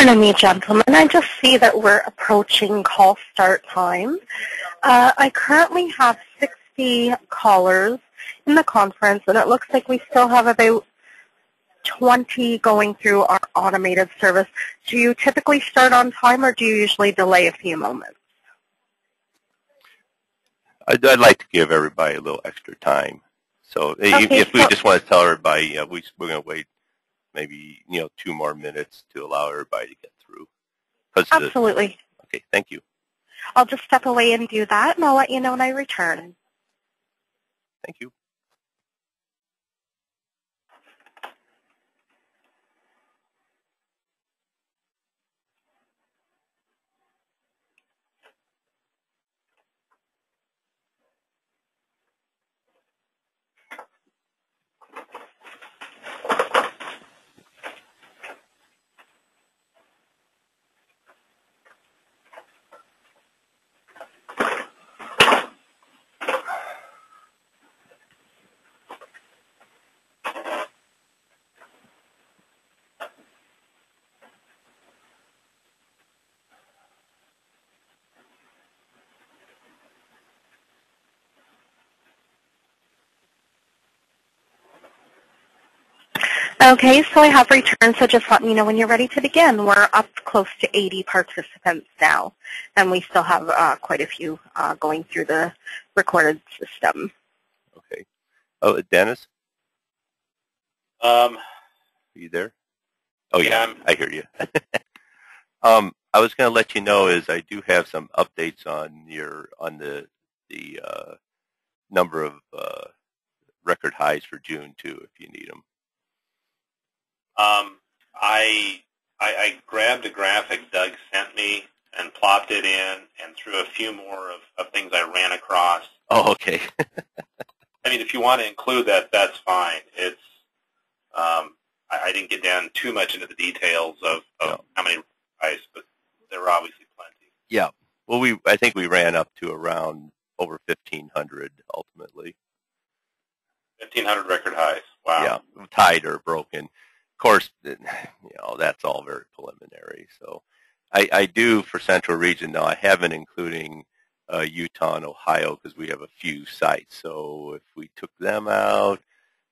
Pardon me, gentlemen. I just see that we're approaching call start time. I currently have 60 callers in the conference, and it looks like we still have about 20 going through our automated service. Do you typically start on time, or do you usually delay a few moments? I'd like to give everybody a little extra time. So if we just want to tell everybody, we're going to wait maybe 2 more minutes to allow everybody to get through. Absolutely. Okay, thank you. I'll just step away and do that, and I'll let you know when I return. Thank you. Okay, so I have returned, so just let me know when you're ready to begin. We're up close to 80 participants now, and we still have quite a few going through the recorded system. Okay. Oh, Dennis? Are you there? Oh, yeah, I hear you. I was going to let you know is I do have some updates on the number of record highs for June, too, if you need them. I grabbed a graphic Doug sent me and plopped it in and threw a few more of things I ran across. Oh, okay. I mean, if you want to include that, that's fine. It's I didn't get down too much into the details of how many highs, but there were obviously plenty. Yeah. Well, I think we ran up to around over 1,500 ultimately. 1,500 record highs. Wow. Yeah, tied or broken. Of course, that's all very preliminary. So I do for Central Region now. I haven't including Utah and Ohio because we have a few sites. So if we took them out,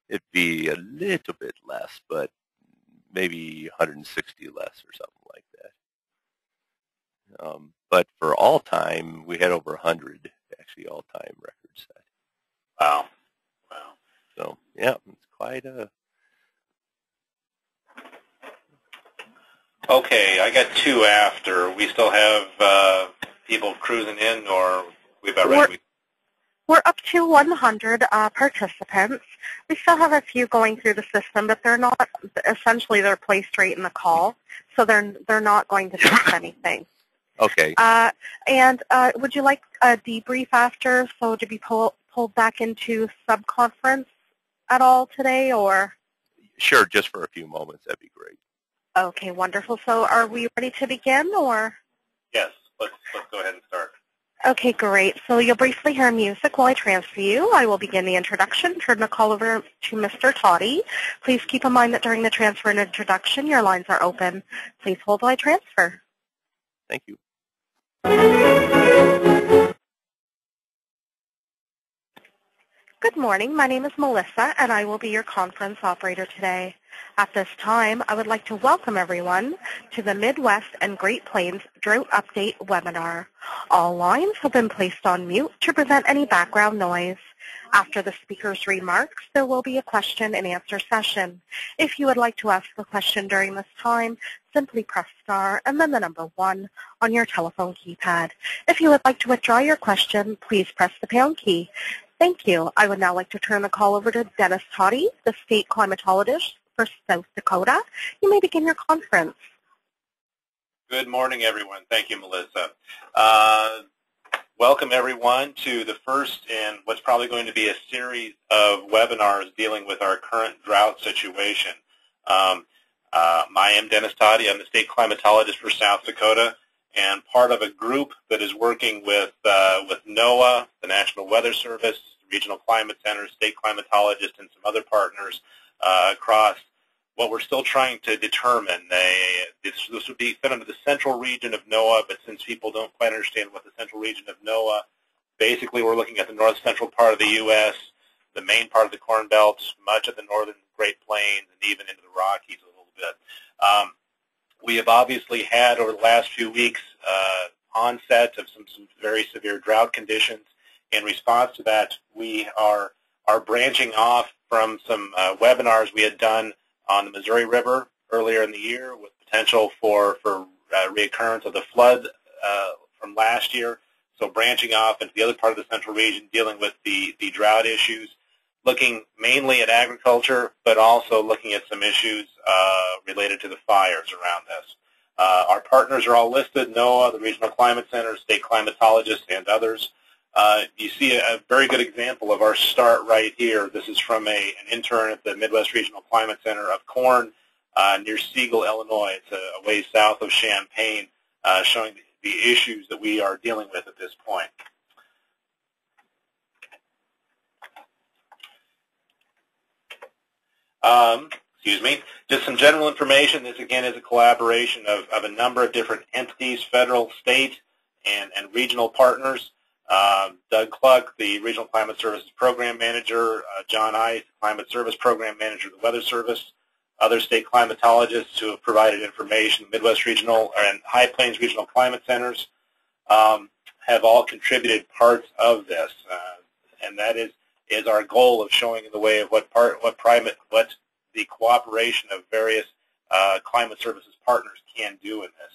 it'd be a little bit less, but maybe 160 less or something like that. But for all time, we had over 100 actually all-time record set. Wow. Wow. So yeah, it's quite a. Okay, I got 2 after. We still have people cruising in, or we about ready? We're up to 100 participants. We still have a few going through the system, but they're not. Essentially, they're placed right in the call, so they're not going to miss anything. Okay. And would you like a debrief after, so to be pulled back into sub-conference at all today, or? Sure, just for a few moments. That'd be great. Okay, wonderful. So are we ready to begin, or? Yes, let's go ahead and start. Okay, great. So you'll briefly hear music while I transfer you. I will begin the introduction, turn the call over to Mr. Toddy. Please keep in mind that during the transfer and introduction, your lines are open. Please hold while I transfer. Thank you. Good morning. My name is Melissa, and I will be your conference operator today. At this time, I would like to welcome everyone to the Midwest and Great Plains Drought Update Webinar. All lines have been placed on mute to prevent any background noise. After the speaker's remarks, there will be a question and answer session. If you would like to ask a question during this time, simply press star and then the number 1 on your telephone keypad. If you would like to withdraw your question, please press the pound key. Thank you. I would now like to turn the call over to Dennis Toddy, the state climatologist for South Dakota. You may begin your conference. Good morning, everyone. Thank you, Melissa. Welcome, everyone, to the first in what's probably going to be a series of webinars dealing with our current drought situation. I am Dennis Toddy. I'm the state climatologist for South Dakota and part of a group that is working with NOAA, the National Weather Service, Regional Climate Center, state climatologists, and some other partners across what we're still trying to determine. This would be fit under the central region of NOAA, but since people don't quite understand what the central region of NOAA, basically we're looking at the north central part of the U.S., the main part of the Corn Belt, much of the northern Great Plains, and even into the Rockies a little bit. We have obviously had, over the last few weeks, onset of some very severe drought conditions. In response to that, we are branching off from some webinars we had done on the Missouri River earlier in the year with potential for reoccurrence of the flood from last year. So branching off into the other part of the central region, dealing with the drought issues, looking mainly at agriculture, but also looking at some issues related to the fires around this. Our partners are all listed: NOAA, the Regional Climate Center, state climatologists, and others. You see a very good example of our start right here. This is from an intern at the Midwest Regional Climate Center of corn near Siegel, Illinois. It's a ways south of Champaign, showing the issues that we are dealing with at this point. Excuse me. Just some general information. This, again, is a collaboration of a number of different entities, federal, state, and regional partners. Doug Cluck, the Regional Climate Services Program Manager, John Ice, Climate Service Program Manager of the Weather Service, other state climatologists who have provided information, Midwest Regional and High Plains Regional Climate Centers, have all contributed parts of this, and that is our goal of showing in the way of what the cooperation of various climate services partners can do in this.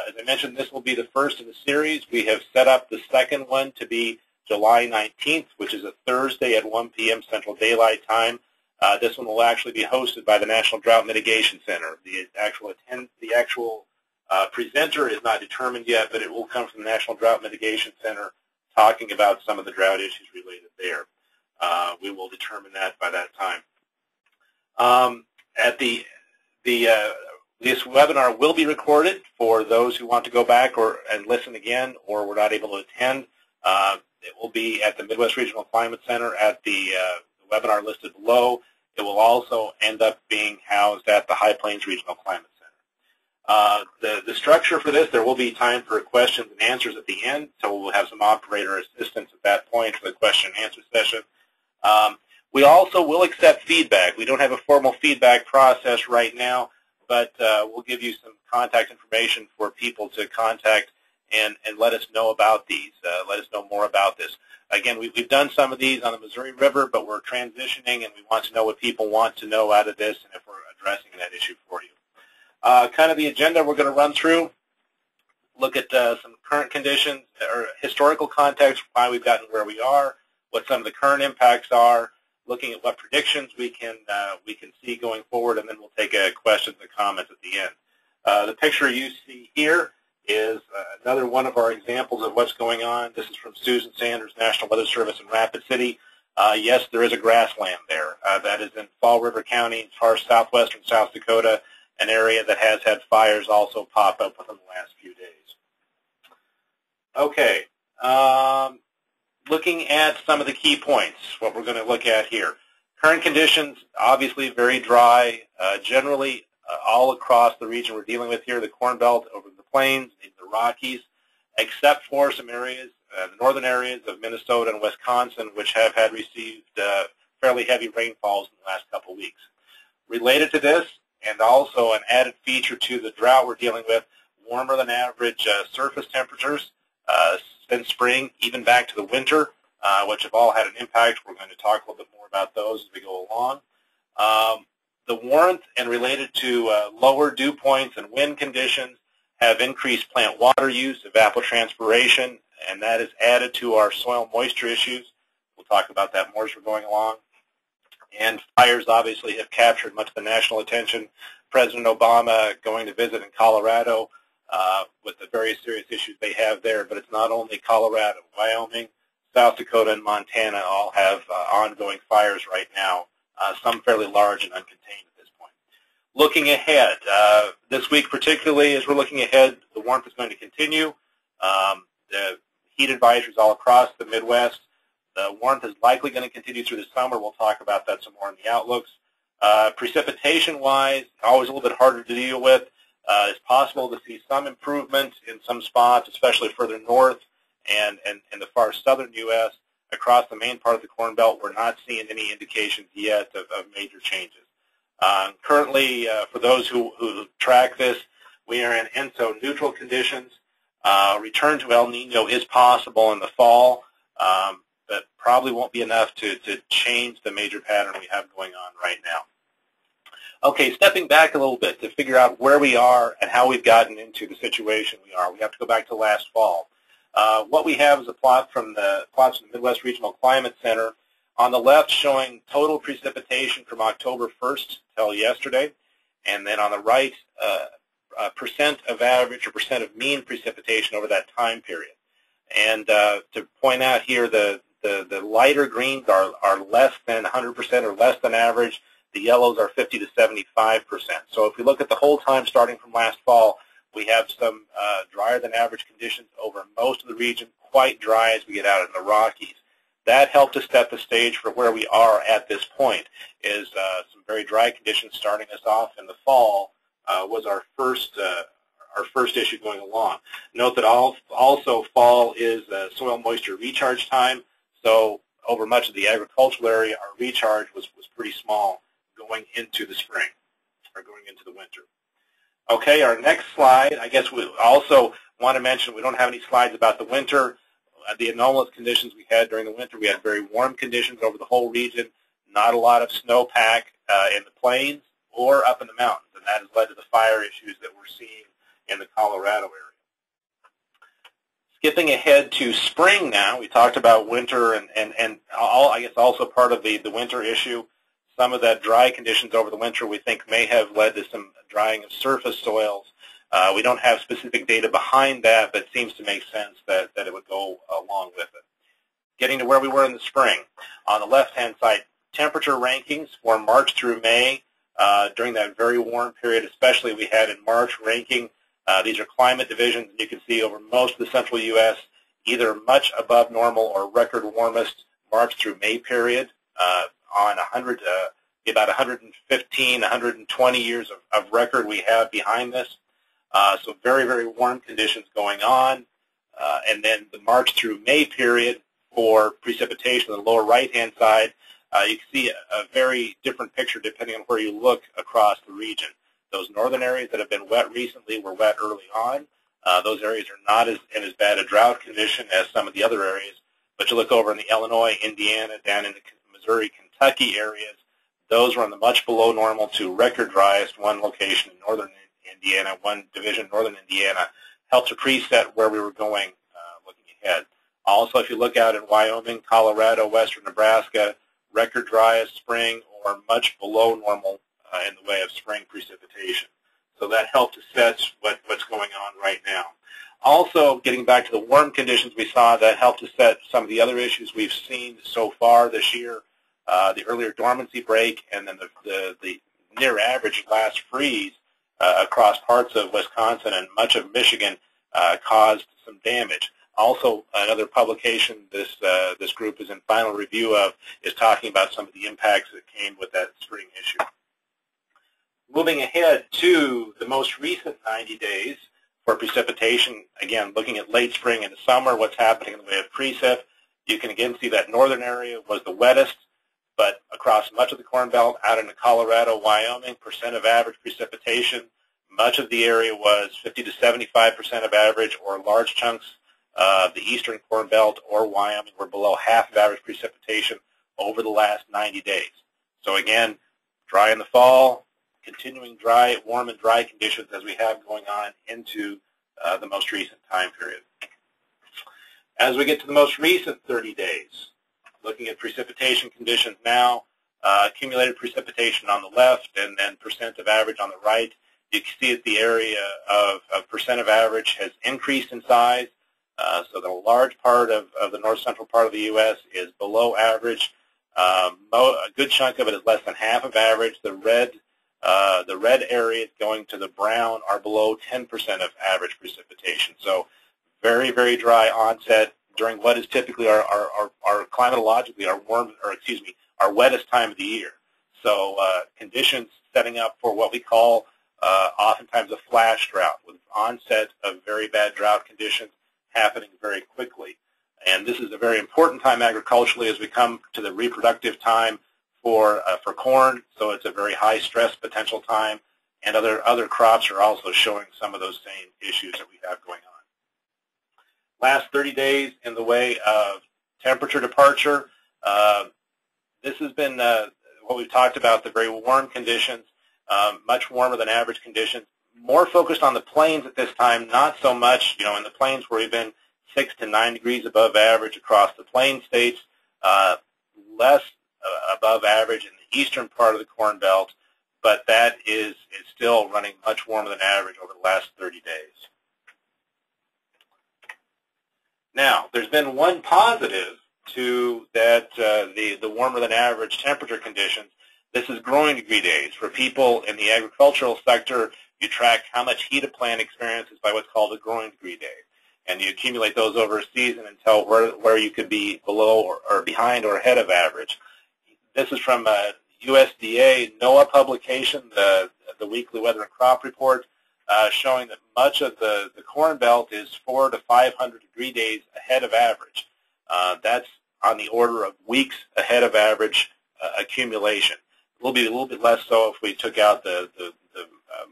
As I mentioned, this will be the first in the series. We have set up the second one to be July 19th, which is a Thursday at 1 p.m. Central Daylight Time. This one will actually be hosted by the National Drought Mitigation Center. The actual presenter is not determined yet, but it will come from the National Drought Mitigation Center, talking about some of the drought issues related there. We will determine that by that time. This webinar will be recorded for those who want to go back and listen again, or were not able to attend. It will be at the Midwest Regional Climate Center at the webinar listed below. It will also end up being housed at the High Plains Regional Climate Center. The structure for this, there will be time for questions and answers at the end, so we'll have some operator assistance at that point for the question and answer session. We also will accept feedback. We don't have a formal feedback process right now, but we'll give you some contact information for people to contact and let us know about these, let us know more about this. Again, we've done some of these on the Missouri River, but we're transitioning, and we want to know what people want to know out of this and if we're addressing that issue for you. Kind of the agenda we're going to run through, look at some current conditions or historical context, why we've gotten where we are, what some of the current impacts are, looking at what predictions we can see going forward, and then we'll take questions and comments at the end. The picture you see here is another one of our examples of what's going on. This is from Susan Sanders, National Weather Service in Rapid City. Yes, there is a grassland there. That is in Fall River County, as far as southwestern South Dakota, an area that has had fires also pop up within the last few days. Okay. Looking at some of the key points, what we're going to look at here. Current conditions, obviously very dry, generally all across the region we're dealing with here, the Corn Belt, over the Plains, into the Rockies, except for some areas, the northern areas of Minnesota and Wisconsin, which have had received fairly heavy rainfalls in the last couple of weeks. Related to this, and also an added feature to the drought we're dealing with, warmer than average surface temperatures since spring, even back to the winter, which have all had an impact. We're going to talk a little bit more about those as we go along. The warmth and related to lower dew points and wind conditions have increased plant water use, evapotranspiration, and that is added to our soil moisture issues. We'll talk about that more as we're going along. And fires obviously have captured much of the national attention. President Obama going to visit in Colorado with the very serious issues they have there, but it's not only Colorado. Wyoming, South Dakota, and Montana all have ongoing fires right now, some fairly large and uncontained at this point. Looking ahead, this week particularly, as we're looking ahead, the warmth is going to continue. The heat advisories all across the Midwest. The warmth is likely going to continue through the summer. We'll talk about that some more in the outlooks. Precipitation-wise, always a little bit harder to deal with. It's possible to see some improvement in some spots, especially further north and in the far southern U.S. Across the main part of the Corn Belt, we're not seeing any indications yet of major changes. Currently, for those who track this, we are in ENSO neutral conditions. Return to El Nino is possible in the fall, but probably won't be enough to change the major pattern we have going on right now. Okay, stepping back a little bit to figure out where we are and how we've gotten into the situation we are. We have to go back to last fall. What we have is a plot from the Midwest Regional Climate Center. On the left, showing total precipitation from October 1st till yesterday, and then on the right, percent of average or percent of mean precipitation over that time period. And to point out here, the lighter greens are less than 100% or less than average. The yellows are 50 to 75%. So if we look at the whole time starting from last fall, we have some drier than average conditions over most of the region, quite dry as we get out in the Rockies. That helped to set the stage for where we are at this point, is some very dry conditions starting us off in the fall was our first issue going along. Note that also fall is soil moisture recharge time, so over much of the agricultural area, our recharge was pretty small going into the spring or going into the winter. Okay, our next slide, I guess we also want to mention we don't have any slides about the winter. The anomalous conditions we had during the winter, we had very warm conditions over the whole region, not a lot of snowpack in the plains or up in the mountains, and that has led to the fire issues that we're seeing in the Colorado area. Skipping ahead to spring now, we talked about winter and I guess also part of the winter issue. Some of that dry conditions over the winter we think may have led to some drying of surface soils. We don't have specific data behind that, but it seems to make sense that it would go along with it. Getting to where we were in the spring. On the left-hand side, temperature rankings for March through May during that very warm period, especially we had in March ranking. These are climate divisions, and you can see over most of the central U.S., either much above normal or record warmest March through May period on about 115, 120 years of record we have behind this. So very, very warm conditions going on. And then the March through May period for precipitation on the lower right-hand side, you can see a very different picture depending on where you look across the region. Those northern areas that have been wet recently were wet early on. Those areas are not in as bad a drought condition as some of the other areas. But you look over in the Illinois, Indiana, down in the Missouri, Kentucky areas, those run the much below normal to record driest. One location in northern Indiana, one division, northern Indiana, helped to preset where we were going looking ahead. Also, if you look out in Wyoming, Colorado, western Nebraska, record driest spring or much below normal in the way of spring precipitation. So that helped to set what's going on right now. Also, getting back to the warm conditions we saw, that helped to set some of the other issues we've seen so far this year, the earlier dormancy break and then the near average last freeze across parts of Wisconsin and much of Michigan caused some damage. Also, another publication this group is in final review of is talking about some of the impacts that came with that spring issue. Moving ahead to the most recent 90 days for precipitation, again, looking at late spring into summer, what's happening in the way of precip, you can again see that northern area was the wettest, but across much of the Corn Belt, out into Colorado, Wyoming, percent of average precipitation, much of the area was 50 to 75% of average, or large chunks of the eastern Corn Belt or Wyoming were below half of average precipitation over the last 90 days. So again, dry in the fall, continuing dry, warm and dry conditions as we have going on into the most recent time period. As we get to the most recent 30 days, looking at precipitation conditions now, accumulated precipitation on the left and then percent of average on the right, you can see that the area of percent of average has increased in size, so that a large part of the north central part of the U.S. is below average. A good chunk of it is less than half of average. The red areas going to the brown are below 10% of average precipitation. So very, very dry onset during what is typically our climatologically our wettest time of the year. So conditions setting up for what we call oftentimes a flash drought, with onset of very bad drought conditions happening very quickly. And this is a very important time agriculturally as we come to the reproductive time for corn, so it's a very high stress potential time, and other crops are also showing some of those same issues that we have going on. Last 30 days in the way of temperature departure, this has been what we've talked about, the very warm conditions, much warmer than average conditions, more focused on the plains at this time, not so much, in the plains where we've been 6 to 9 degrees above average across the plain states, less above average in the eastern part of the Corn Belt, but that is still running much warmer than average over the last 30 days. Now, there's been one positive to that the warmer than average temperature conditions. This is growing degree days. For people in the agricultural sector, you track how much heat a plant experiences by what's called a growing degree day. And you accumulate those over a season and tell where you could be below or behind or ahead of average. This is from a USDA NOAA publication, the weekly weather and crop report, showing that much of the Corn Belt is 400 to 500 degree days ahead of average. That's on the order of weeks ahead of average accumulation. It will be a little bit less so if we took out the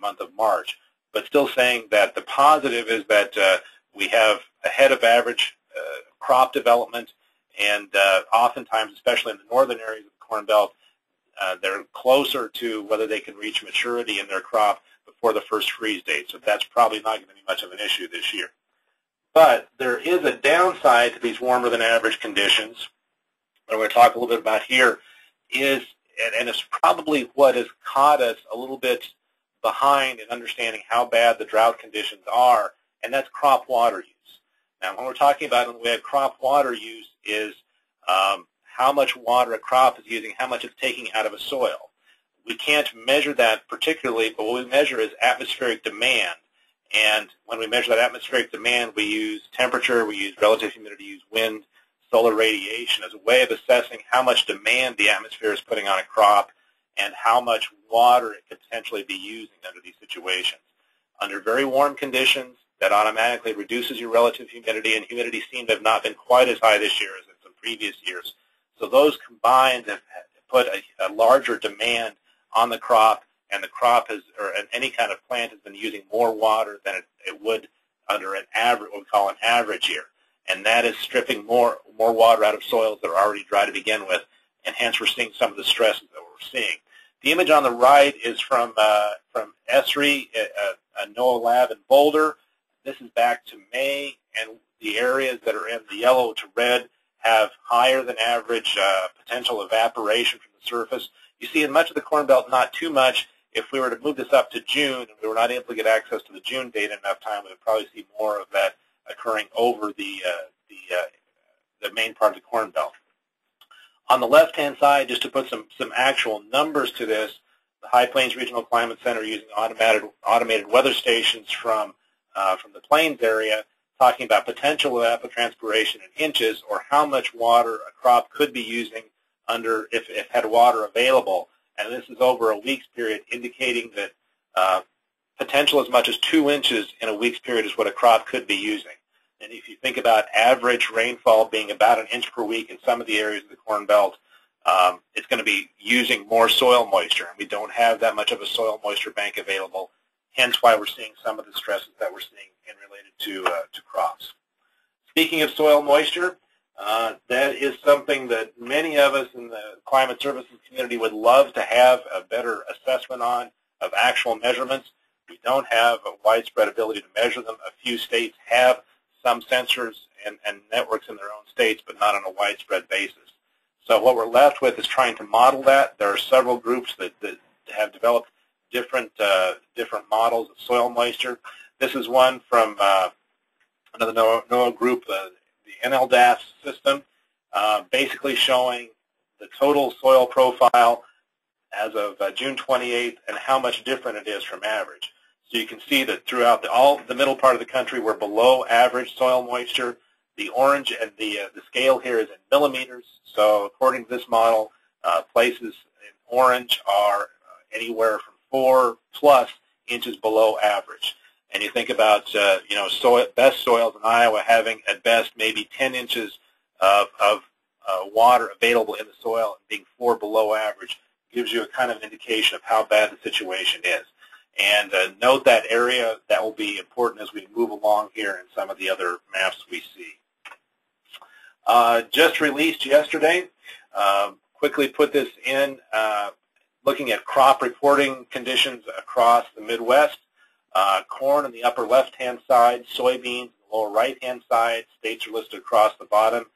month of March, but still saying that the positive is that we have ahead of average crop development, and oftentimes, especially in the northern areas of the Corn Belt, they're closer to whether they can reach maturity in their crop before the first freeze date. So that's probably not going to be much of an issue this year. But there is a downside to these warmer than average conditions. What I'm going to talk a little bit about here is, and it's probably what has caught us a little bit behind in understanding how bad the drought conditions are, and that's crop water use. Now, when we're talking about in the way of crop water use is how much water a crop is using, how much it's taking out of a soil. We can't measure that particularly, but what we measure is atmospheric demand. And when we measure that atmospheric demand, we use temperature, we use relative humidity, use wind, solar radiation as a way of assessing how much demand the atmosphere is putting on a crop and how much water it could potentially be using under these situations. Under very warm conditions, that automatically reduces your relative humidity, and humidity seemed to have not been quite as high this year as in some previous years. So those combined have put a larger demand on the crop, and the crop has, or any kind of plant has been using more water than it would under an average, what we call an average year. And that is stripping more water out of soils that are already dry to begin with, and hence we're seeing some of the stresses that we're seeing. The image on the right is from ESRI, a NOAA lab in Boulder. This is back to May, and the areas that are in the yellow to red have higher than average potential evaporation from the surface. You see in much of the Corn Belt, not too much. If we were to move this up to June and we were not able to get access to the June data in enough time, we would probably see more of that occurring over the main part of the Corn Belt. On the left-hand side, just to put some actual numbers to this, the High Plains Regional Climate Center using automated weather stations from the Plains area, talking about potential evapotranspiration in inches, or how much water a crop could be using under if it had water available. And this is over a week's period, indicating that potential as much as 2 inches in a week's period is what a crop could be using. And if you think about average rainfall being about 1 inch per week in some of the areas of the Corn Belt, it's going to be using more soil moisture, and we don't have that much of a soil moisture bank available, hence why we're seeing some of the stresses that we're seeing in related to crops. Speaking of soil moisture, that is something that many of us in the climate services community would love to have a better assessment on, of actual measurements. We don't have a widespread ability to measure them. A few states have some sensors and networks in their own states, but not on a widespread basis. So what we're left with is trying to model that. There are several groups that have developed different models of soil moisture. This is one from another NOAA group, the NLDAS system, basically showing the total soil profile as of June 28th and how much different it is from average. So you can see that throughout the middle part of the country, we're below average soil moisture. The orange and the scale here is in millimeters. So according to this model, places in orange are anywhere from 4+ inches below average. And you think about best soils in Iowa having at best maybe 10 inches of water available in the soil and being 4 below average gives you a kind of indication of how bad the situation is. And note that area. That will be important as we move along here in some of the other maps we see. Just released yesterday. Quickly put this in, looking at crop reporting conditions across the Midwest. Corn on the upper left-hand side, soybeans on the lower right-hand side. States are listed across the bottom.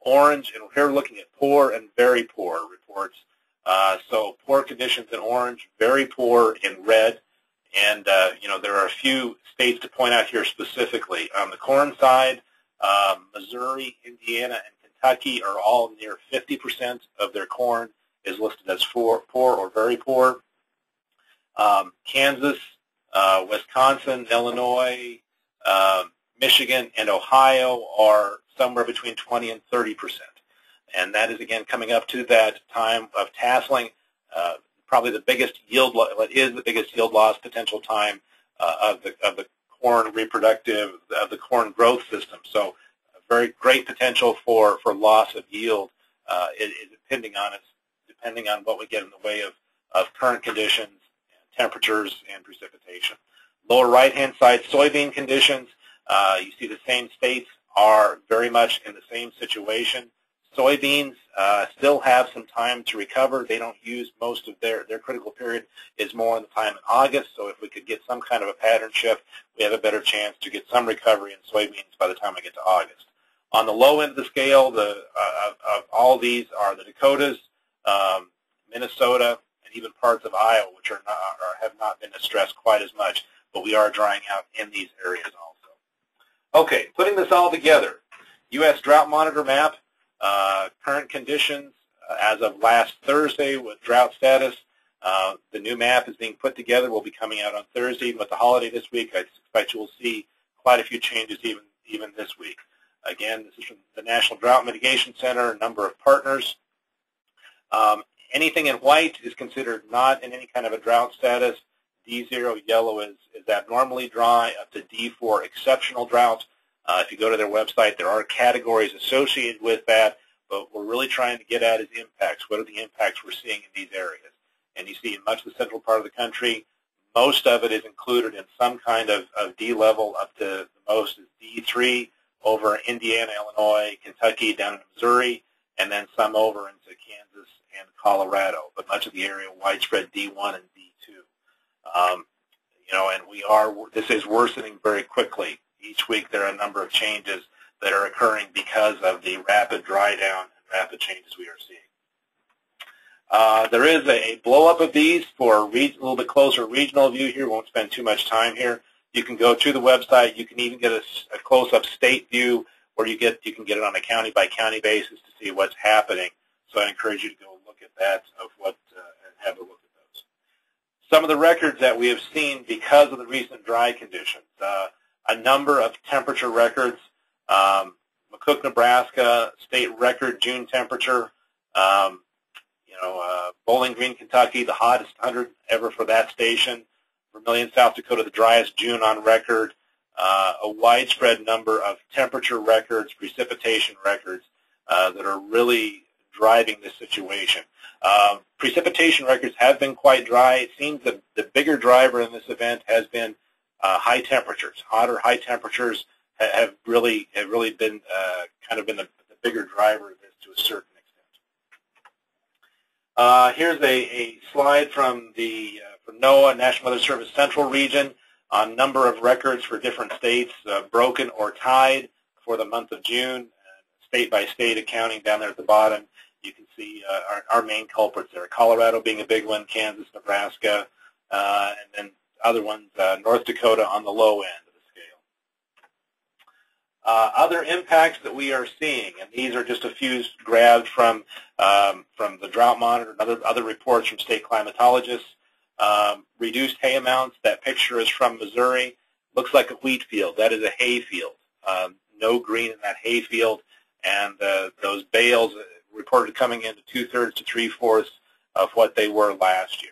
Orange, and here we're looking at poor and very poor reports. So poor conditions in orange, very poor in red. And, there are a few states to point out here specifically. On the corn side, Missouri, Indiana, and Kentucky are all near 50% of their corn is listed as poor or very poor. Kansas, Wisconsin, Illinois, Michigan, and Ohio are somewhere between 20 and 30%. And that is, again, coming up to that time of tasseling, probably the biggest yield, the biggest yield loss potential time of the corn reproductive, of the corn growth system. So a very great potential for loss of yield is depending on what we get in the way of current conditions, temperatures, and precipitation. Lower right-hand side, soybean conditions. You see the same states are very much in the same situation. Soybeans still have some time to recover. They don't use most of their critical period is more in the time in August. So if we could get some kind of a pattern shift, we have a better chance to get some recovery in soybeans by the time we get to August. On the low end of the scale, of all these are the Dakotas, Minnesota, and even parts of Iowa, which have not been stressed quite as much, but we are drying out in these areas also. Okay, putting this all together, U.S. Drought Monitor map. Current conditions as of last Thursday with drought status. The new map is being put together. Will be coming out on Thursday. With the holiday this week, I suspect you will see quite a few changes even this week. Again, this is from the National Drought Mitigation Center, a number of partners. Anything in white is considered not in any kind of a drought status. D0 yellow is abnormally dry, up to D4 exceptional drought. If you go to their website, there are categories associated with that, but we're really trying to get at is impacts. What are the impacts we're seeing in these areas? And you see in much of the central part of the country, most of it is included in some kind of D level, up to the most is D3 over Indiana, Illinois, Kentucky, down in Missouri, and then some over into Kansas and Colorado. But much of the area widespread D1 and D2. And this is worsening very quickly. Each week there are a number of changes that are occurring because of the rapid dry down and rapid changes we are seeing. There is a blow-up of these for a little bit closer regional view here. We won't spend too much time here. You can go to the website. You can even get a close-up state view where you can get it on a county-by-county basis to see what's happening. So I encourage you to go look at that and have a look at those. Some of the records that we have seen because of the recent dry conditions. A number of temperature records. McCook, Nebraska, state record June temperature. Bowling Green, Kentucky, the hottest 100 ever for that station. Vermilion, South Dakota, the driest June on record. A widespread number of temperature records, precipitation records that are really driving this situation. Precipitation records have been quite dry. It seems that the bigger driver in this event has been high temperatures. Hotter, high temperatures have really been kind of been the bigger driver of this to a certain extent. Here's a slide from NOAA, National Weather Service Central Region, on number of records for different states, broken or tied for the month of June, state by state accounting down there at the bottom. You can see our main culprits there, Colorado being a big one, Kansas, Nebraska, and then other ones, North Dakota on the low end of the scale. Other impacts that we are seeing, and these are just a few grabbed from the Drought Monitor and other reports from state climatologists. Reduced hay amounts. That picture is from Missouri. Looks like a wheat field. That is a hay field. No green in that hay field, and those bales reported coming into 2/3 to 3/4 of what they were last year.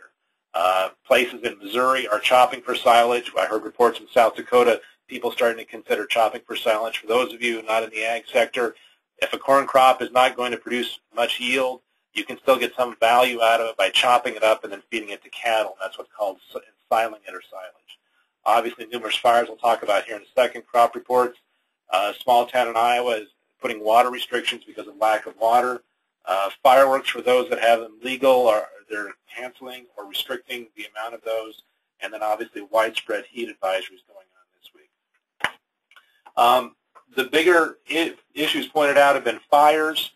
Places in Missouri are chopping for silage. I heard reports in South Dakota, people starting to consider chopping for silage. For those of you not in the ag sector, if a corn crop is not going to produce much yield, you can still get some value out of it by chopping it up and then feeding it to cattle. That's what's called ensiling it or silage. Obviously, numerous fires we'll talk about here in a second. Crop reports. A small town in Iowa is putting water restrictions because of lack of water. Fireworks, for those that have them legal, they're canceling or restricting the amount of those. And then obviously widespread heat advisories going on this week. The bigger issues pointed out have been fires.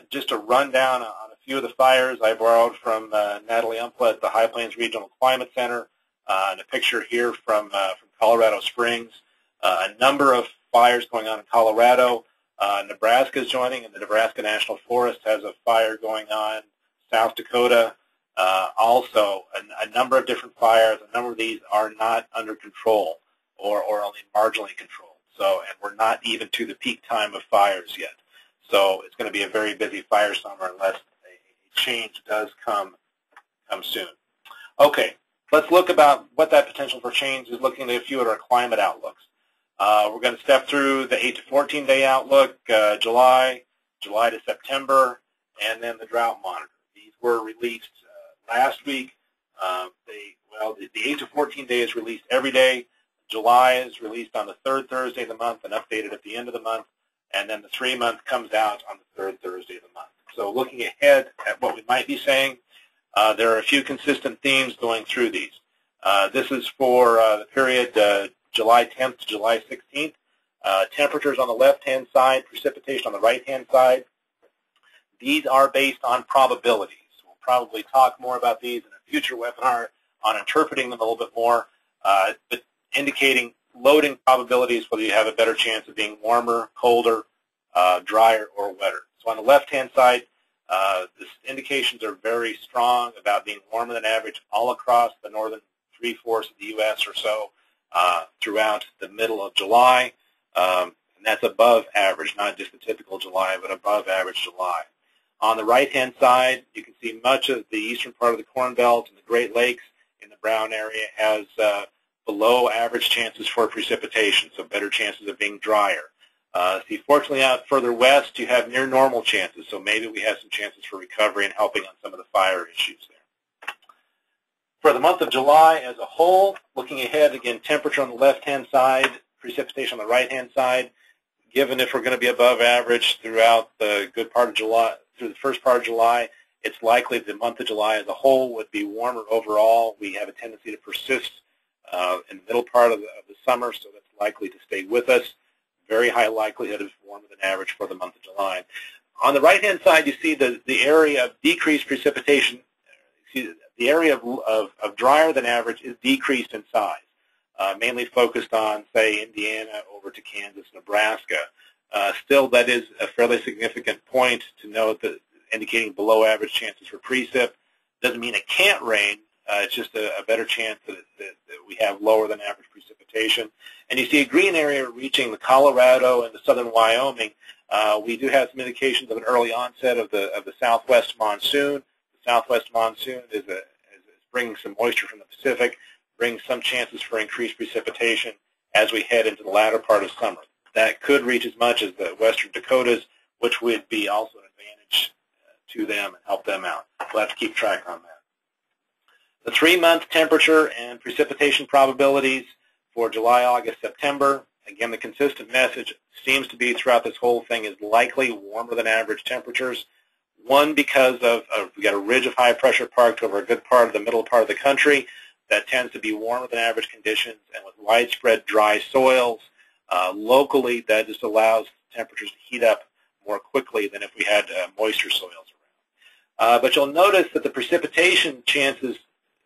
Just a rundown on a few of the fires I borrowed from Natalie Umpla at the High Plains Regional Climate Center, and a picture here from Colorado Springs. A number of fires going on in Colorado. Nebraska is joining, and the Nebraska National Forest has a fire going on. South Dakota also, a number of different fires. A number of these are not under control or only marginally controlled. So, and we're not even to the peak time of fires yet. So it's going to be a very busy fire summer unless a change does come soon. Okay, let's look about what that potential for change is, looking at a few of our climate outlooks. We're going to step through the 8 to 14 day outlook, July to September, and then the drought monitor. These were released last week. The 8 to 14 day is released every day. July is released on the third Thursday of the month and updated at the end of the month. And then the 3-month comes out on the third Thursday of the month. So looking ahead at what we might be saying, there are a few consistent themes going through these. This is for the period July 10th to July 16th. Temperatures on the left-hand side, precipitation on the right-hand side. These are based on probabilities. We'll probably talk more about these in a future webinar on interpreting them a little bit more, but indicating loading probabilities, whether you have a better chance of being warmer, colder, drier, or wetter. So on the left-hand side, the indications are very strong about being warmer than average all across the northern 3/4 of the U.S. or so throughout the middle of July. And that's above average, not just the typical July, but above average July. On the right-hand side, you can see much of the eastern part of the Corn Belt and the Great Lakes in the brown area has below average chances for precipitation, so better chances of being drier. See, fortunately out further west, you have near normal chances, so maybe we have some chances for recovery and helping on some of the fire issues there. For the month of July as a whole, looking ahead, again, temperature on the left-hand side, precipitation on the right-hand side. Given if we're going to be above average throughout the good part of July, through the first part of July, it's likely the month of July as a whole would be warmer overall. We have a tendency to persist in the middle part of the summer, so that's likely to stay with us. Very high likelihood of warmer than average for the month of July. On the right-hand side, you see the area of decreased precipitation. The area of drier than average is decreased in size, mainly focused on, say, Indiana over to Kansas, Nebraska. Still, that is a fairly significant point to note, that indicating below average chances for precip. Doesn't mean it can't rain. It's just a better chance that we have lower than average precipitation. And you see a green area reaching the Colorado and the southern Wyoming. We do have some indications of an early onset of the southwest monsoon. The southwest monsoon is bringing some moisture from the Pacific, brings some chances for increased precipitation as we head into the latter part of summer. That could reach as much as the western Dakotas, which would be also an advantage to them and help them out. We'll have to keep track on that. The 3-month temperature and precipitation probabilities for July, August, September. Again, the consistent message seems to be throughout this whole thing is likely warmer than average temperatures. One, because we've got a ridge of high pressure parked over a good part of the middle part of the country. That tends to be warmer than average conditions, and with widespread dry soils, locally that just allows temperatures to heat up more quickly than if we had moisture soils around. But you'll notice that the precipitation chances,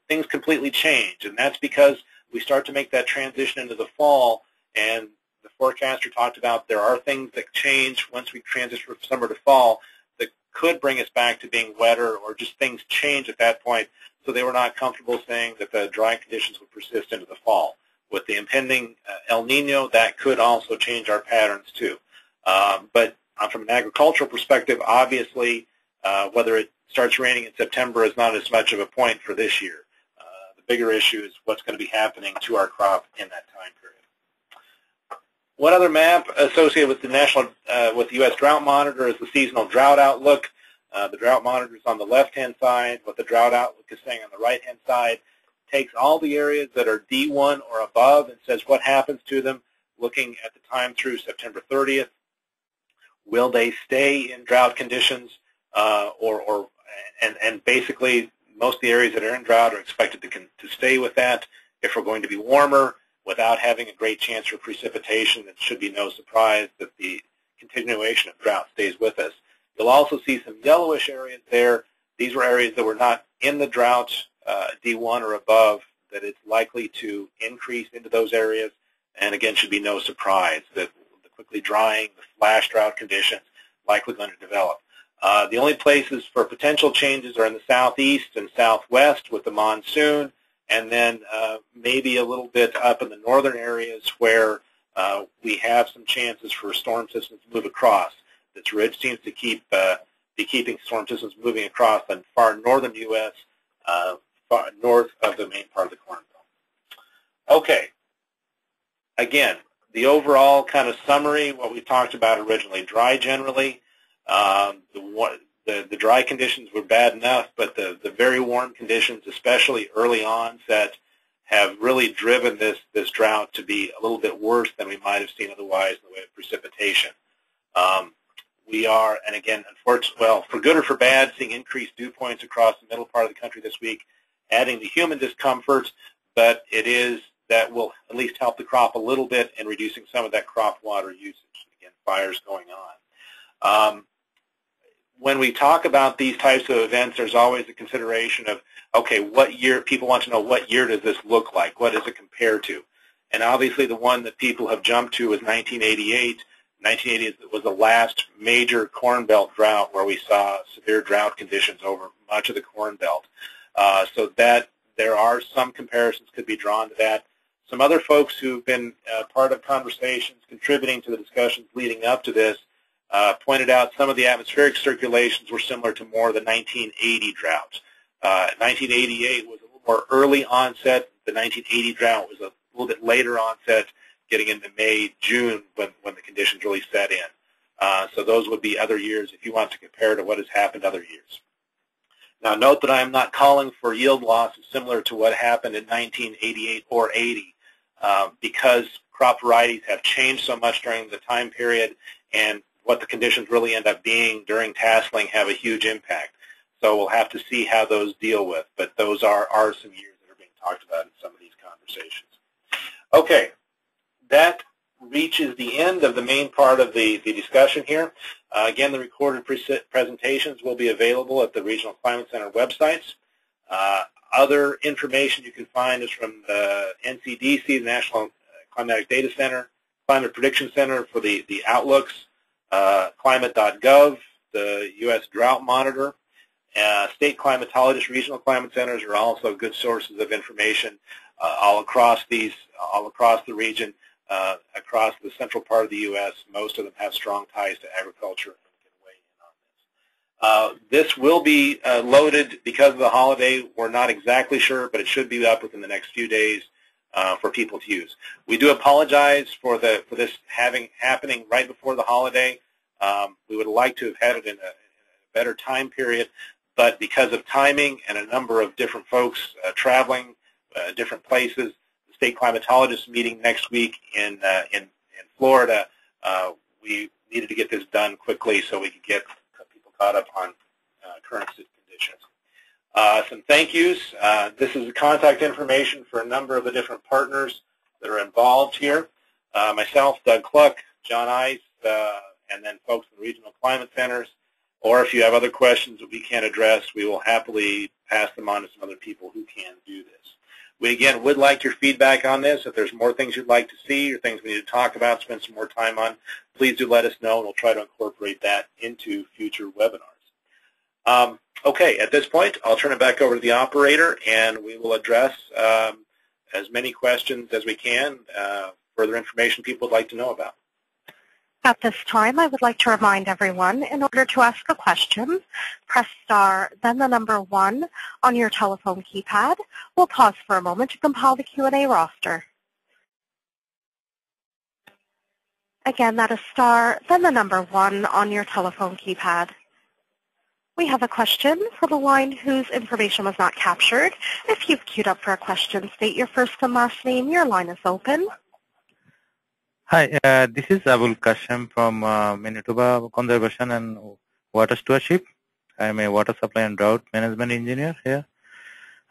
things completely change, and that's because we start to make that transition into the fall, and the forecaster talked about there are things that change once we transition from summer to fall that could bring us back to being wetter, or just things change at that point, so they were not comfortable saying that the dry conditions would persist into the fall. With the impending El Nino, that could also change our patterns too. But from an agricultural perspective, obviously, whether it's starts raining in September is not as much of a point for this year. The bigger issue is what's going to be happening to our crop in that time period. One other map associated with the U.S. Drought Monitor is the seasonal drought outlook. The drought monitor is on the left-hand side. What the drought outlook is saying on the right-hand side takes all the areas that are D1 or above and says what happens to them looking at the time through September 30th. Will they stay in drought conditions and basically most of the areas that are in drought are expected to stay with that. If we're going to be warmer without having a great chance for precipitation, it should be no surprise that the continuation of drought stays with us. You'll also see some yellowish areas there. These were areas that were not in the drought, D1 or above, that it's likely to increase into those areas. And again, should be no surprise that the quickly drying, the flash drought conditions likely going to develop. The only places for potential changes are in the southeast and southwest with the monsoon, and then maybe a little bit up in the northern areas where we have some chances for storm systems to move across. This ridge seems to be keeping storm systems moving across the far northern U.S., far north of the main part of the Corn Belt. Okay. Again, the overall kind of summary, what we talked about originally, dry generally. The dry conditions were bad enough, but the very warm conditions, especially early onset, have really driven this drought to be a little bit worse than we might have seen otherwise in the way of precipitation. We are, and again, unfortunately, well, for good or for bad, seeing increased dew points across the middle part of the country this week, adding to human discomfort, but it is that will at least help the crop a little bit in reducing some of that crop water usage. Again, fires going on. When we talk about these types of events, there's always a consideration of, okay, what year, people want to know what year does this look like? What does it compare to? And obviously the one that people have jumped to is 1988. 1988 was the last major Corn Belt drought where we saw severe drought conditions over much of the Corn Belt. So that there are some comparisons could be drawn to that. Some other folks who've been part of conversations contributing to the discussions leading up to this pointed out some of the atmospheric circulations were similar to more the 1980 drought. 1988 was a little more early onset. The 1980 drought was a little bit later onset, getting into May, June, when the conditions really set in. So those would be other years if you want to compare to what has happened other years. Now note that I am not calling for yield losses similar to what happened in 1988 or 80 because crop varieties have changed so much during the time period, and what the conditions really end up being during tasseling have a huge impact. So we'll have to see how those deal with, but those are some years that are being talked about in some of these conversations. Okay, that reaches the end of the main part of the discussion here. Again, the recorded presentations will be available at the Regional Climate Center websites. Other information you can find is from the NCDC, the National Climatic Data Center, Climate Prediction Center for the outlooks, climate.gov, the U.S. Drought Monitor. State climatologists, regional climate centers are also good sources of information all across the region, across the central part of the U.S. Most of them have strong ties to agriculture and can weigh in on this. This will be loaded because of the holiday. We're not exactly sure, but it should be up within the next few days for people to use. We do apologize for this happening right before the holiday. We would like to have had it in a better time period, but because of timing and a number of different folks traveling different places, the state climatologist meeting next week in Florida, we needed to get this done quickly so we could get people caught up on current conditions. Some thank yous. This is the contact information for a number of the different partners that are involved here. Myself, Doug Cluck, John Ice, and then folks in the regional climate centers. Or if you have other questions that we can't address, we will happily pass them on to some other people who can do this. We, again, would like your feedback on this. If there's more things you'd like to see or things we need to talk about, spend some more time on, please do let us know, and we'll try to incorporate that into future webinars. Okay, at this point, I'll turn it back over to the operator, and we will address as many questions as we can, further information people would like to know about. At this time, I would like to remind everyone, in order to ask a question, press star, then the number 1 on your telephone keypad. We'll pause for a moment to compile the Q&A roster. Again, that is star, then the number 1 on your telephone keypad. We have a question for the line whose information was not captured. If you've queued up for a question, state your first and last name. Your line is open. Hi, this is Abul Kashem from Manitoba Conservation and Water Stewardship. I am a water supply and drought management engineer here.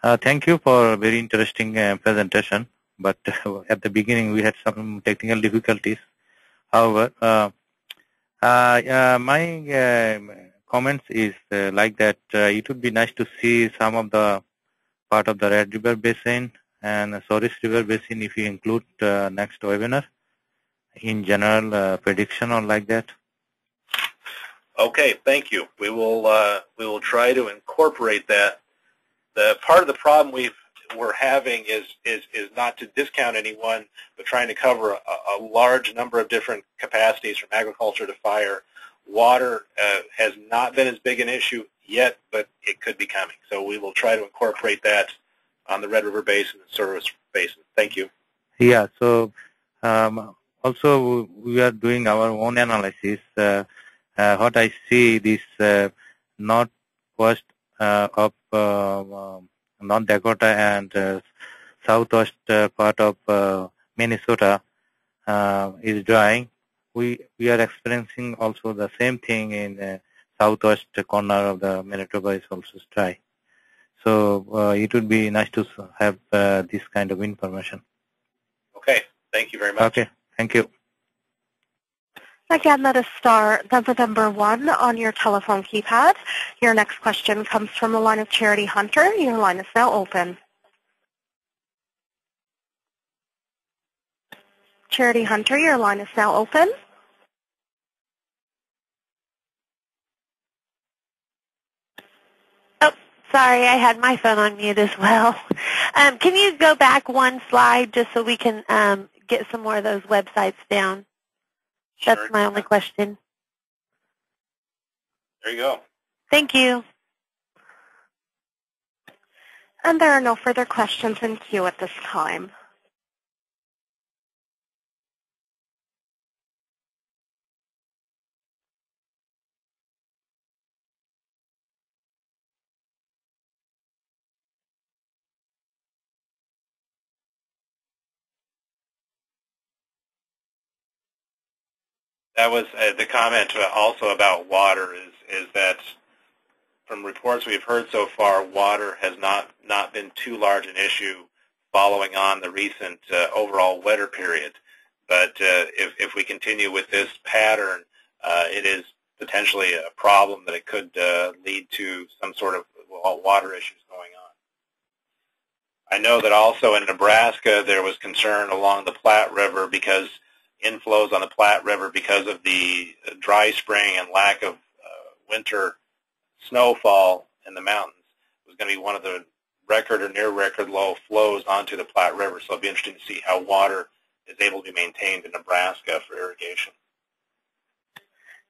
Thank you for a very interesting presentation, but at the beginning we had some technical difficulties. However, my comments is like that it would be nice to see some of the part of the Red River Basin and Souris River Basin if you include next webinar. In general, prediction or like that? Okay, thank you. We will try to incorporate that. The part of the problem we're having is not to discount anyone, but trying to cover a large number of different capacities from agriculture to fire. Water has not been as big an issue yet, but it could be coming. So we will try to incorporate that on the Red River Basin and Souris Basin. Thank you. Yeah. So. Also, we are doing our own analysis. What I see this northwest of North Dakota and southwest part of Minnesota is drying. We are experiencing also the same thing in southwest corner of the Manitoba is also dry. So it would be nice to have this kind of information. Okay. Thank you very much. Okay. Thank you. Again, that is star, then the number 1 on your telephone keypad. Your next question comes from the line of Charity Hunter. Your line is now open. Charity Hunter, your line is now open. Oh, sorry, I had my phone on mute as well. Can you go back one slide just so we can get some more of those websites down? Sure. That's my only question. There you go. Thank you. And there are no further questions in queue at this time. That was the comment also about water is that from reports we've heard so far, water has not been too large an issue following on the recent overall wetter period. But if we continue with this pattern, it is potentially a problem that it could lead to some sort of water issues going on. I know that also in Nebraska there was concern along the Platte River because inflows on the Platte River because of the dry spring and lack of winter snowfall in the mountains was going to be one of the record or near record low flows onto the Platte River. So it'll be interesting to see how water is able to be maintained in Nebraska for irrigation.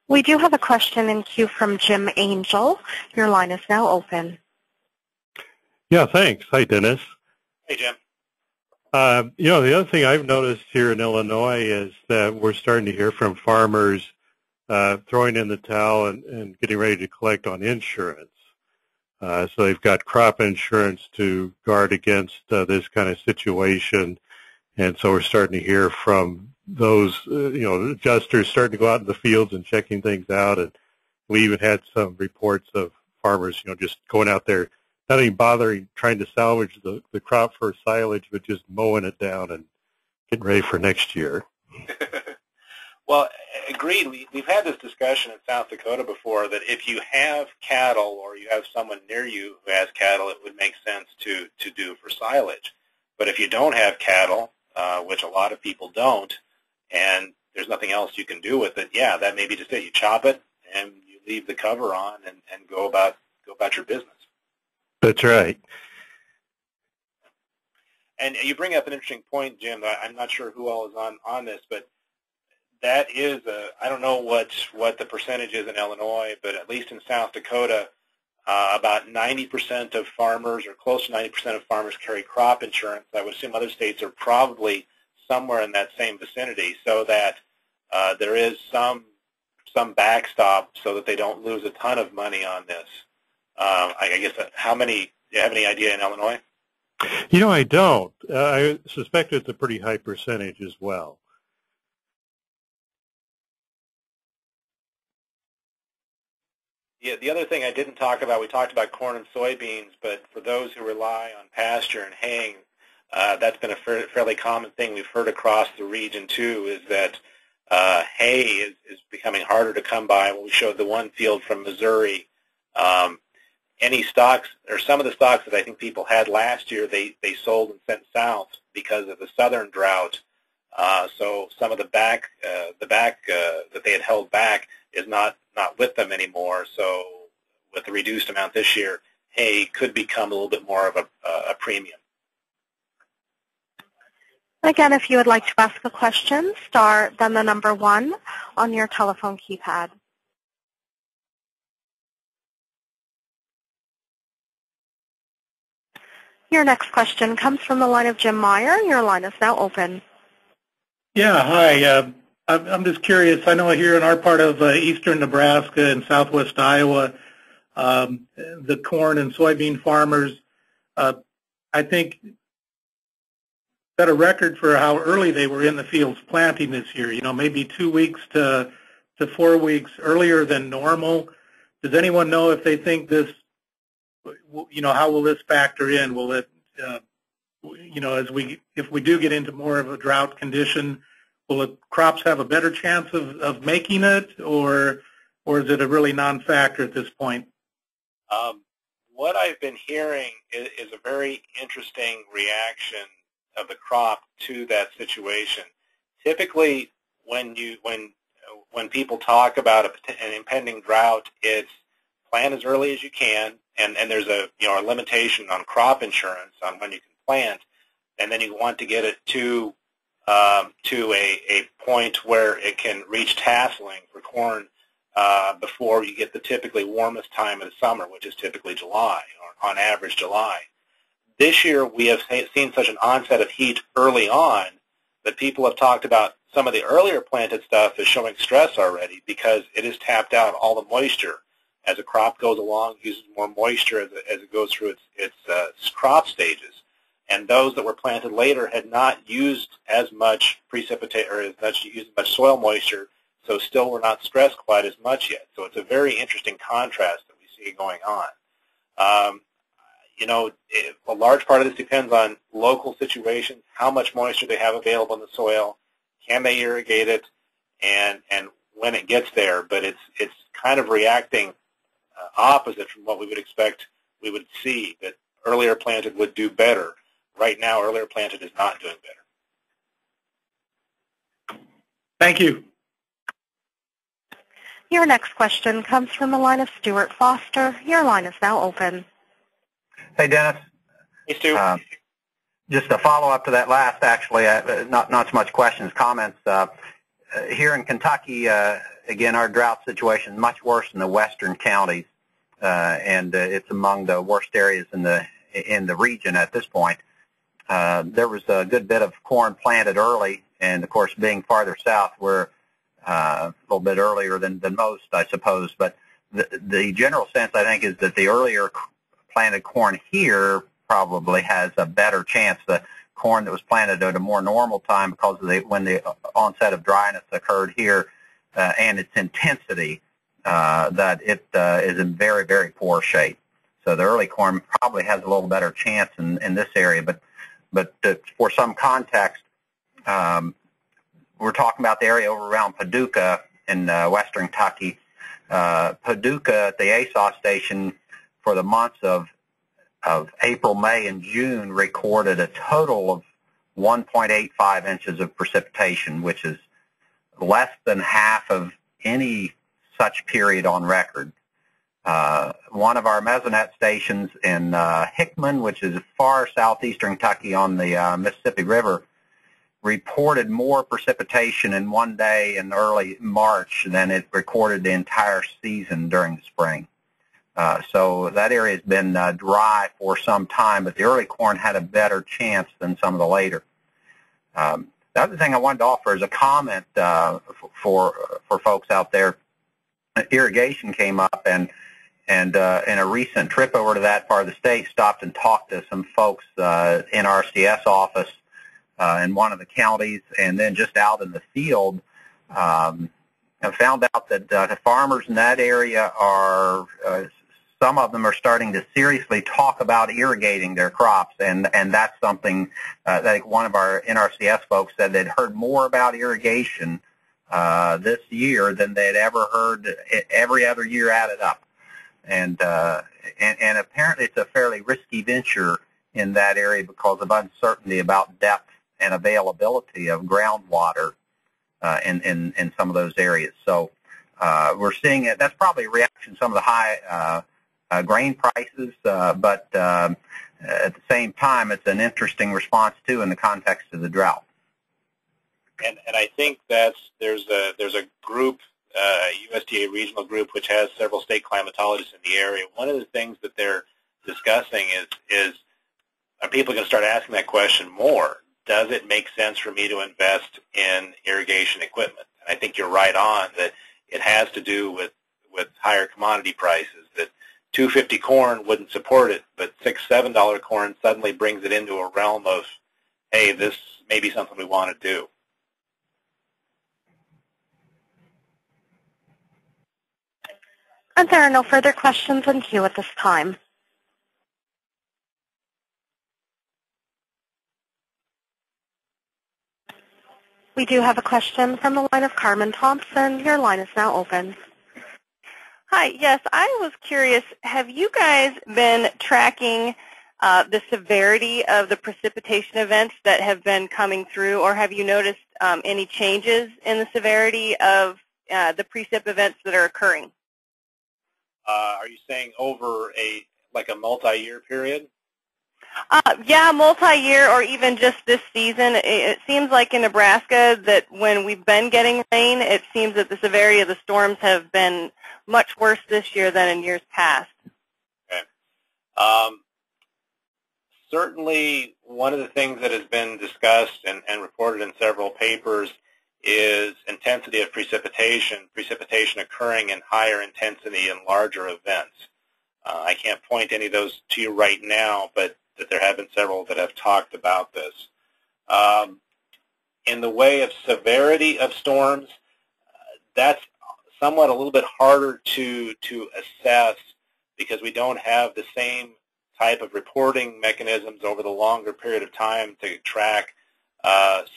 We do have a question in queue from Jim Angel. Your line is now open. Yeah, thanks. Hi, Dennis. Hey, Jim. The other thing I've noticed here in Illinois is that we're starting to hear from farmers throwing in the towel and getting ready to collect on insurance. So they've got crop insurance to guard against this kind of situation. And so we're starting to hear from those, adjusters starting to go out in the fields and checking things out. And we even had some reports of farmers, just going out there, not even bothering trying to salvage the crop for silage, but just mowing it down and getting ready for next year. Well, agreed. We've had this discussion in South Dakota before that if you have cattle or you have someone near you who has cattle, it would make sense to do for silage. But if you don't have cattle, which a lot of people don't, and there's nothing else you can do with it, yeah, that may be just it. You chop it and you leave the cover on and go about your business. That's right. And you bring up an interesting point, Jim. I'm not sure who all is on this, but that is I don't know what the percentage is in Illinois, but at least in South Dakota, about 90% of farmers, or close to 90% of farmers, carry crop insurance. I would assume other states are probably somewhere in that same vicinity, so that there is some backstop so that they don't lose a ton of money on this. I guess how many? Do you have any idea in Illinois? You know, I don't. I suspect it's a pretty high percentage as well. Yeah, the other thing I didn't talk about, we talked about corn and soybeans, but for those who rely on pasture and haying, that's been a fairly common thing we've heard across the region too, is that hay is becoming harder to come by. When we showed the one field from Missouri, any stocks, or some of the stocks that I think people had last year, they sold and sent south because of the southern drought. So some of the back that they had held back is not with them anymore. So with the reduced amount this year, hay could become a little bit more of a premium. Again, if you would like to ask a question, star then the number 1 on your telephone keypad. Your next question comes from the line of Jim Meyer. Your line is now open. Yeah, hi. I'm just curious. I know here in our part of eastern Nebraska and southwest Iowa, the corn and soybean farmers, I think, set a record for how early they were in the fields planting this year. You know, maybe 2 weeks to 4 weeks earlier than normal. Does anyone know if they think this, you know, how will this factor in? Will it, you know, if we do get into more of a drought condition, will the crops have a better chance of making it, or is it a really non-factor at this point? What I've been hearing is a very interesting reaction of the crop to that situation. Typically, when people talk about an impending drought, it's plant as early as you can, and there's a limitation on crop insurance on when you can plant, and then you want to get it to a point where it can reach tasseling for corn before you get the typically warmest time of the summer, which is typically July, or on average July. This year we have seen such an onset of heat early on that people have talked about some of the earlier planted stuff is showing stress already because it has tapped out all the moisture. As a crop goes along, it uses more moisture as it goes through its crop stages. And those that were planted later had not used as much precipitate or as much soil moisture, so still were not stressed quite as much yet. So it's a very interesting contrast that we see going on. You know, a large part of this depends on local situations, how much moisture they have available in the soil, can they irrigate it, and when it gets there. But it's kind of reacting opposite from what we would expect we would see, that earlier planted would do better. Right now, earlier planted is not doing better. Thank you. Your next question comes from the line of Stuart Foster. Your line is now open. Hey, Dennis. Hey, Stu. Just a follow-up to that last, actually, not so much questions, comments. Here in Kentucky, again, our drought situation is much worse in the western counties, and it's among the worst areas in the region at this point. There was a good bit of corn planted early, and, of course, being farther south, we're a little bit earlier than most, I suppose. But the general sense, I think, is that the earlier planted corn here probably has a better chance. The corn that was planted at a more normal time because of when the onset of dryness occurred here and its intensity, that it is in very, very poor shape. So the early corn probably has a little better chance in this area. But for some context, we're talking about the area over around Paducah in western Kentucky. Paducah at the ASOS station for the months of April, May, and June recorded a total of 1.85 inches of precipitation, which is less than half of any such period on record. One of our mesonet stations in Hickman, which is far southeastern Kentucky on the Mississippi River, reported more precipitation in one day in early March than it recorded the entire season during the spring. So that area has been dry for some time, but the early corn had a better chance than some of the later. The other thing I wanted to offer is a comment for folks out there. Irrigation came up, and in a recent trip over to that part of the state, stopped and talked to some folks in RCS office in one of the counties, and then just out in the field, I found out that the farmers in that area are, some of them are starting to seriously talk about irrigating their crops, and that's something that one of our NRCS folks said they'd heard more about irrigation this year than they'd ever heard every other year added up. And apparently it's a fairly risky venture in that area because of uncertainty about depth and availability of groundwater in some of those areas. So we're seeing it. That's probably a reaction to some of the high grain prices, but at the same time, it's an interesting response too in the context of the drought. And I think there's a group, USDA regional group, which has several state climatologists in the area. One of the things that they're discussing is are people going to start asking that question more? Does it make sense for me to invest in irrigation equipment? And I think you're right on that it has to do with higher commodity prices, that $2.50 corn wouldn't support it, but $6, $7 corn suddenly brings it into a realm of, hey, this may be something we want to do. And there are no further questions in queue at this time. We do have a question from the line of Carmen Thompson. Your line is now open. Hi, yes, I was curious, have you guys been tracking the severity of the precipitation events that have been coming through, or have you noticed any changes in the severity of the precip events that are occurring? Are you saying over a multi-year period? Yeah, multi-year or even just this season. It seems like in Nebraska that when we've been getting rain, it seems that the severity of the storms have been much worse this year than in years past. Okay. Certainly one of the things that has been discussed and reported in several papers is intensity of precipitation occurring in higher intensity and larger events. I can't point any of those to you right now, but that there have been several that have talked about this. In the way of severity of storms, that's somewhat a little bit harder to assess because we don't have the same type of reporting mechanisms over the longer period of time to track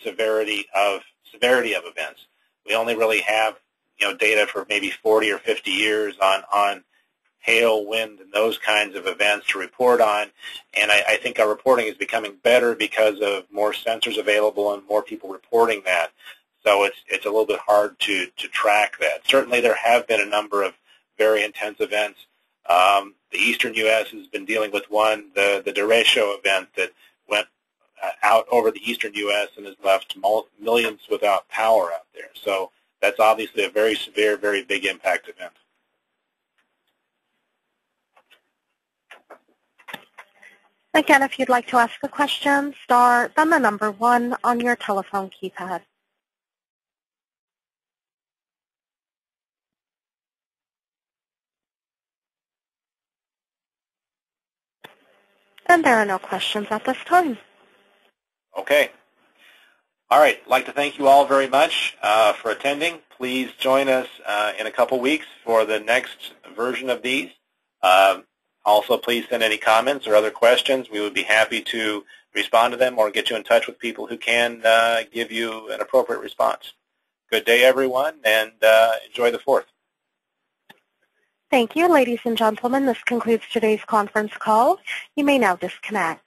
severity of events. We only really have data for maybe 40 or 50 years on hail, wind, and those kinds of events to report on. And I think our reporting is becoming better because of more sensors available and more people reporting that. So it's a little bit hard to track that. Certainly there have been a number of very intense events. The eastern U.S. has been dealing with one, the derecho event that went out over the eastern U.S. and has left millions without power out there. So that's obviously a very severe, very big impact event. Again, if you'd like to ask a question, star, then the number 1 on your telephone keypad. And there are no questions at this time. Okay. All right. I'd like to thank you all very much for attending. Please join us in a couple weeks for the next version of these. Also, please send any comments or other questions. We would be happy to respond to them or get you in touch with people who can give you an appropriate response. Good day, everyone, and enjoy the 4th. Thank you, ladies and gentlemen. This concludes today's conference call. You may now disconnect.